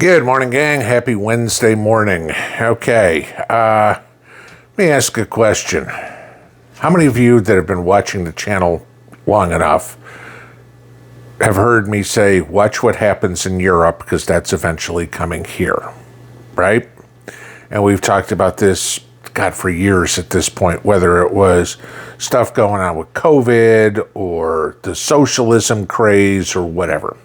Good morning, gang. Happy Wednesday morning. Okay, let me ask a question. How many of you that have been watching the channel long enough have heard me say, watch what happens in Europe, because that's eventually coming here, right? And we've talked about this, God, for years at this point, whether it was stuff going on with COVID or the socialism craze or whatever.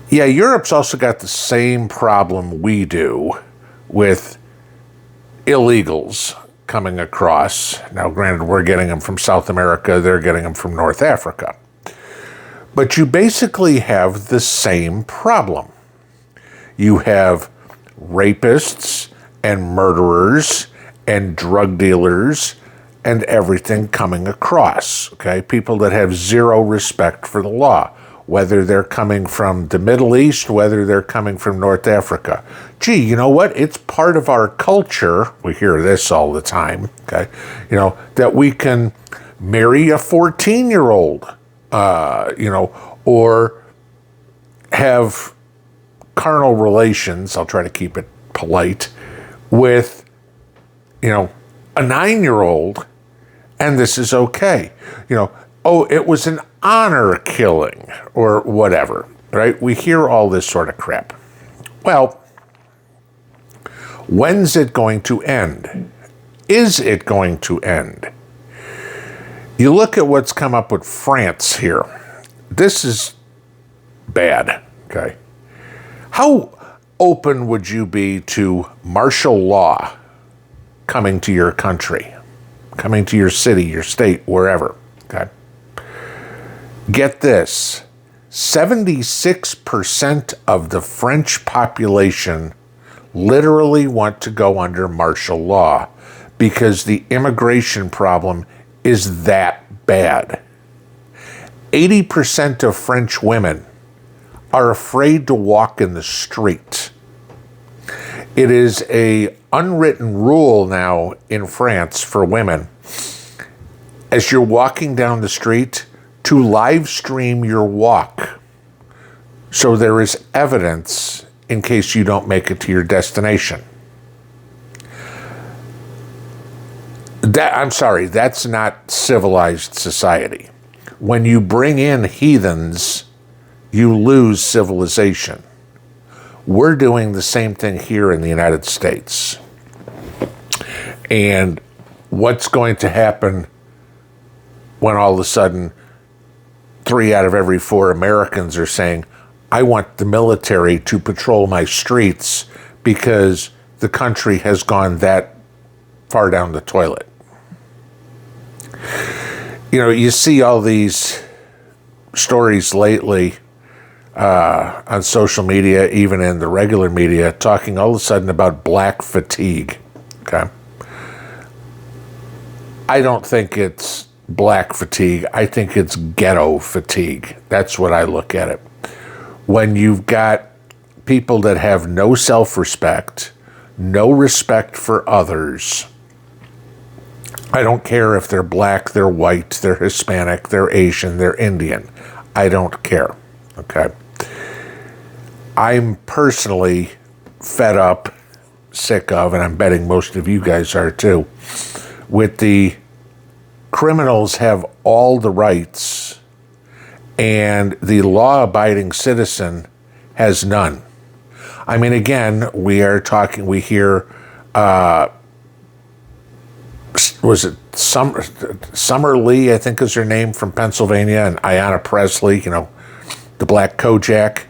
Yeah, Europe's also got the same problem we do with illegals coming across. Now, granted, we're getting them from South America, they're getting them from North Africa. But you basically have the same problem. You have rapists and murderers and drug dealers and everything coming across, okay? People that have zero respect for the law, whether they're coming from the Middle East, whether they're coming from North Africa. Gee, you know what? It's part of our culture. We hear this all the time, okay? You know, that we can marry a 14-year-old, or have carnal relations, I'll try to keep it polite, with, a 9-year-old, and this is okay. Oh, it was an honor killing, or whatever, right? We hear all this sort of crap. Well, when's it going to end? Is it going to end? You look at what's come up with France here. This is bad, okay? How open would you be to martial law coming to your country, coming to your city, your state, wherever, okay? Get this, 76% of the French population literally want to go under martial law because the immigration problem is that bad. 80% of French women are afraid to walk in the street. It is an unwritten rule now in France for women, as you're walking down the street, to live stream your walk, so there is evidence in case you don't make it to your destination. That's not civilized society. When you bring in heathens, you lose civilization. We're doing the same thing here in the United States. And what's going to happen when all of a sudden 3 out of every 4 Americans are saying, I want the military to patrol my streets because the country has gone that far down the toilet? You see all these stories lately on social media, even in the regular media, talking all of a sudden about black fatigue, okay? I don't think it's black fatigue. I think it's ghetto fatigue. That's what I look at it. When you've got people that have no self-respect, no respect for others, I don't care if they're black, they're white, they're Hispanic, they're Asian, they're Indian. I don't care, okay? I'm personally fed up, sick of, and I'm betting most of you guys are too, with the criminals have all the rights and the law-abiding citizen has none. I mean, again, we hear, was it Summer Lee, I think is her name, from Pennsylvania, and Ayanna Presley, the Black Kojak,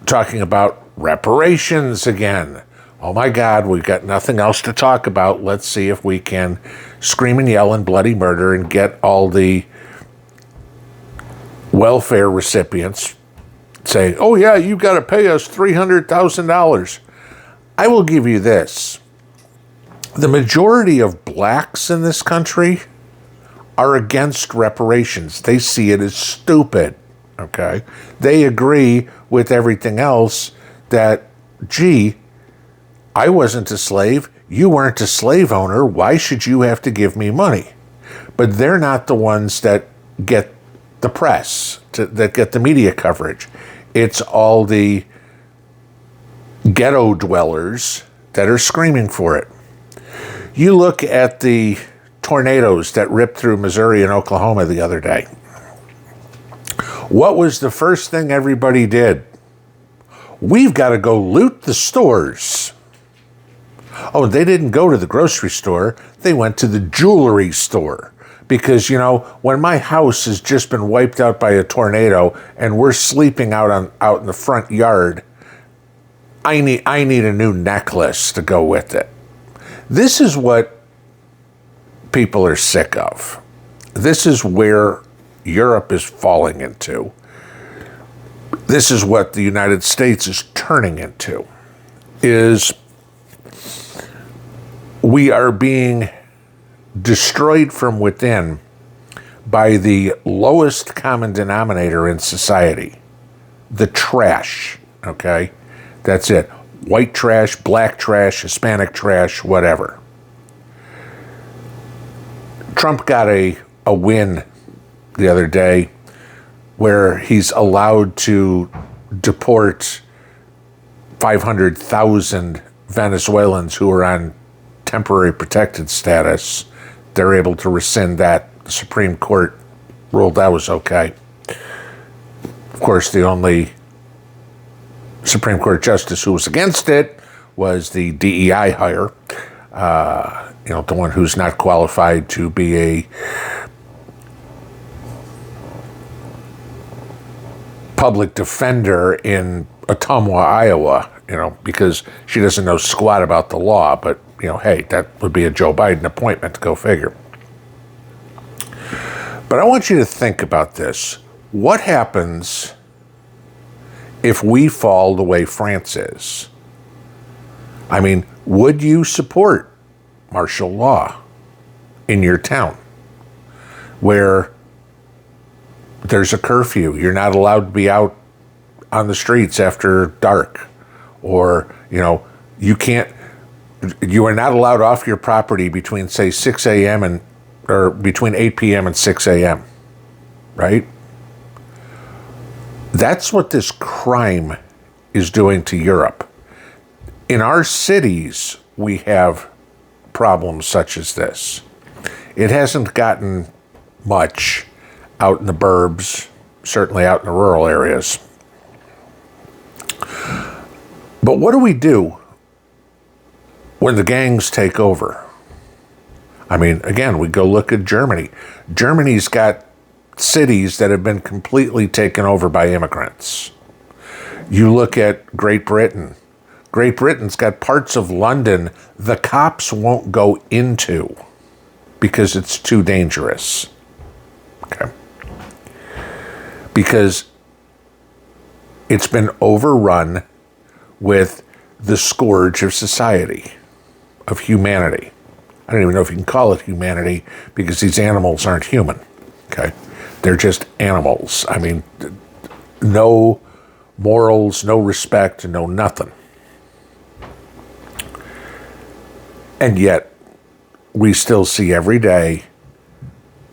talking about reparations again. Oh my God, we've got nothing else to talk about. Let's see if we can scream and yell and bloody murder and get all the welfare recipients saying, oh yeah, you've got to pay us $300,000. I will give you this. The majority of blacks in this country are against reparations. They see it as stupid, okay? They agree with everything else that, gee, I wasn't a slave, you weren't a slave owner, why should you have to give me money? But they're not the ones that get the press, that get the media coverage. It's all the ghetto dwellers that are screaming for it. You look at the tornadoes that ripped through Missouri and Oklahoma the other day. What was the first thing everybody did? We've got to go loot the stores. Oh, they didn't go to the grocery store. They went to the jewelry store. Because, you know, when my house has just been wiped out by a tornado and we're sleeping out in the front yard, I need a new necklace to go with it. This is what people are sick of. This is where Europe is falling into. This is what the United States is turning into. Is we are being destroyed from within by the lowest common denominator in society. The trash, okay? That's it. White trash, black trash, Hispanic trash, whatever. Trump got a win the other day where he's allowed to deport 500,000 Venezuelans who are on temporary protected status. They're able to rescind that. The Supreme Court ruled that was okay. Of course, the only Supreme Court justice who was against it was the DEI hire, the one who's not qualified to be a public defender in Ottumwa, Iowa, because she doesn't know squat about the law. But, hey, that would be a Joe Biden appointment, to go figure. But I want you to think about this. What happens if we fall the way France is? I mean, would you support martial law in your town where there's a curfew? You're not allowed to be out on the streets after dark, or, you are not allowed off your property between, say, 6 a.m. or between 8 p.m. and 6 a.m., right? That's what this crime is doing to Europe. In our cities, we have problems such as this. It hasn't gotten much out in the burbs, certainly out in the rural areas. But what do we do when the gangs take over? I mean, again, we go look at Germany. Germany's got cities that have been completely taken over by immigrants. You look at Great Britain. Great Britain's got parts of London the cops won't go into because it's too dangerous. Okay. Because it's been overrun with the scourge of society, of humanity. I don't even know if you can call it humanity because these animals aren't human. Okay. They're just animals. I mean, no morals, no respect, no nothing. And yet, we still see every day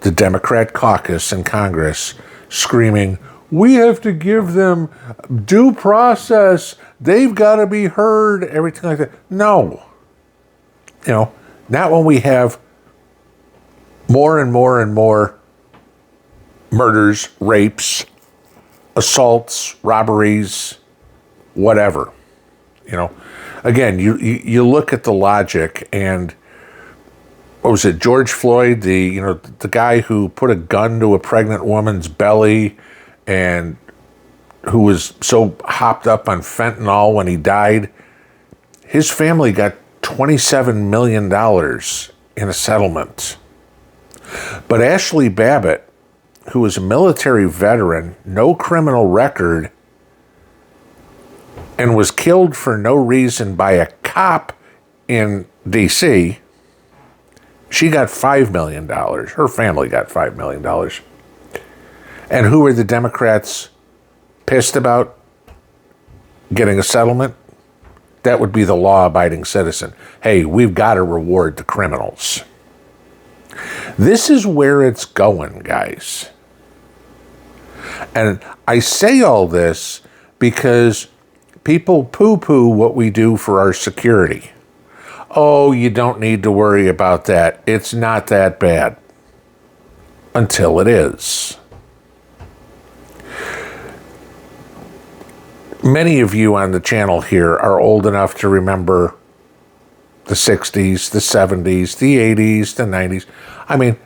the Democrat caucus in Congress screaming, we have to give them due process. They've got to be heard, everything like that. No. Not when we have more and more and more murders, rapes, assaults, robberies, whatever. Again, you look at the logic, and what was it, George Floyd, the guy who put a gun to a pregnant woman's belly and who was so hopped up on fentanyl when he died, his family got $27 million in a settlement. But Ashley Babbitt, who was a military veteran, no criminal record, and was killed for no reason by a cop in D.C., she got $5 million. Her family got $5 million. And who are the Democrats pissed about getting a settlement? That would be the law-abiding citizen. Hey, we've got to reward the criminals. This is where it's going, guys. And I say all this because people poo-poo what we do for our security. Oh, you don't need to worry about that. It's not that bad. Until it is. Many of you on the channel here are old enough to remember the 60s, the 70s, the 80s, the 90s. I mean,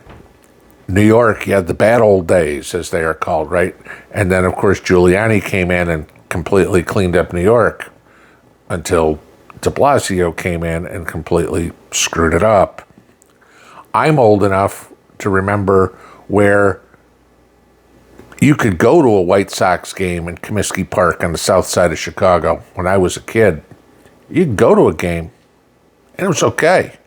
New York, you had the bad old days, as they are called, right? And then, of course, Giuliani came in and completely cleaned up New York until de Blasio came in and completely screwed it up. I'm old enough to remember where you could go to a White Sox game in Comiskey Park on the south side of Chicago when I was a kid. You could go to a game, and it was okay.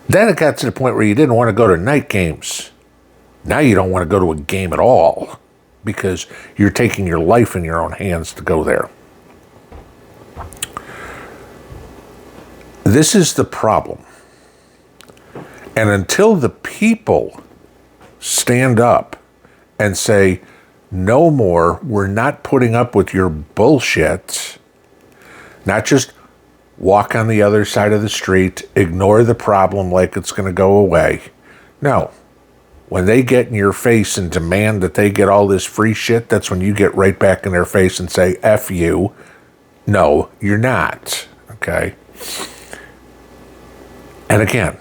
Then it got to the point where you didn't want to go to night games. Now you don't want to go to a game at all because you're taking your life in your own hands to go there. This is the problem. And until the people stand up and say, no more, we're not putting up with your bullshit, not just walk on the other side of the street, ignore the problem like it's going to go away. No. When they get in your face and demand that they get all this free shit, that's when you get right back in their face and say, F you. No, you're not. Okay? And again,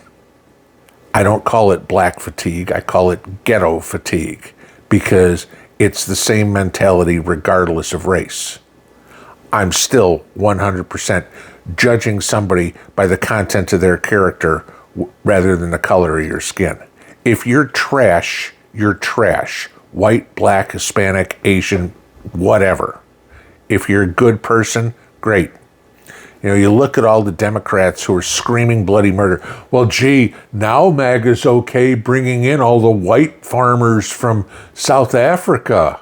I don't call it black fatigue. I call it ghetto fatigue because it's the same mentality regardless of race. I'm still 100% judging somebody by the content of their character rather than the color of your skin. If you're trash, you're trash. White, black, Hispanic, Asian, whatever. If you're a good person, great. You know, you look at all the Democrats who are screaming bloody murder. Well, gee, now MAGA's okay bringing in all the white farmers from South Africa.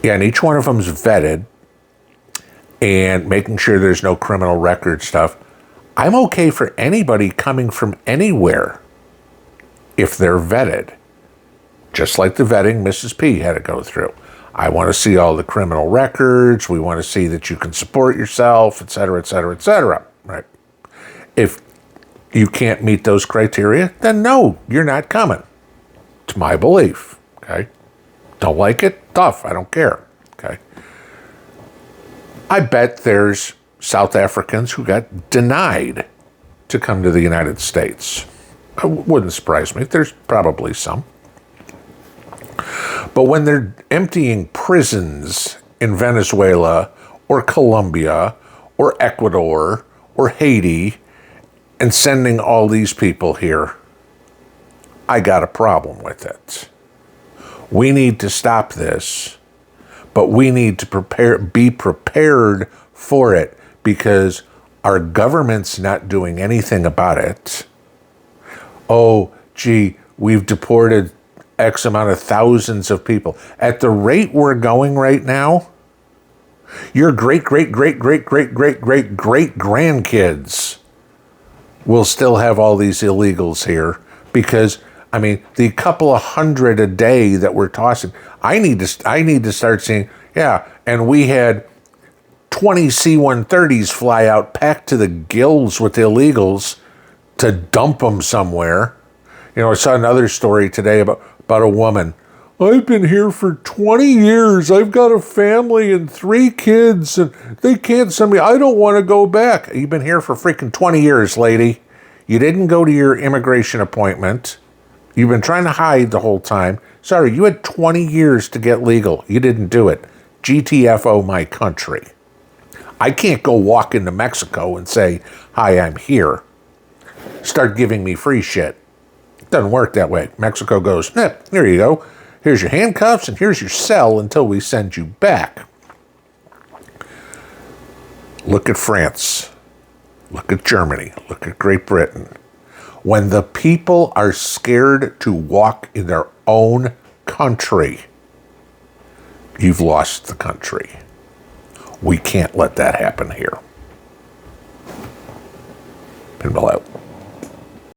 Yeah, and each one of them's vetted and making sure there's no criminal record stuff. I'm okay for anybody coming from anywhere if they're vetted. Just like the vetting Mrs. P had to go through. I want to see all the criminal records. We want to see that you can support yourself, et cetera, et cetera, et cetera. Right? If you can't meet those criteria, then no, you're not coming. It's my belief. Okay? Don't like it? Tough. I don't care. Okay? I bet there's South Africans who got denied to come to the United States. It wouldn't surprise me. There's probably some. But when they're emptying prisons in Venezuela or Colombia or Ecuador or Haiti and sending all these people here, I got a problem with it. We need to stop this, but we need to be prepared for it because our government's not doing anything about it. Oh, gee, we've deported X amount of thousands of people. At the rate we're going right now, your great-great-great-great-great-great-great-great-grandkids will still have all these illegals here because, I mean, the couple of hundred a day that we're tossing, I need to start seeing, yeah, and we had 20 C-130s fly out packed to the gills with illegals to dump them somewhere. You know, I saw another story today about a woman. I've been here for 20 years. I've got a family and 3 kids, and they can't send me. I don't want to go back. You've been here for freaking 20 years, lady. You didn't go to your immigration appointment. You've been trying to hide the whole time. Sorry, you had 20 years to get legal. You didn't do it. GTFO my country. I can't go walk into Mexico and say, hi, I'm here. Start giving me free shit. Doesn't work that way. Mexico goes, here you go. Here's your handcuffs and here's your cell until we send you back. Look at France. Look at Germany. Look at Great Britain. When the people are scared to walk in their own country, you've lost the country. We can't let that happen here. Pinball out.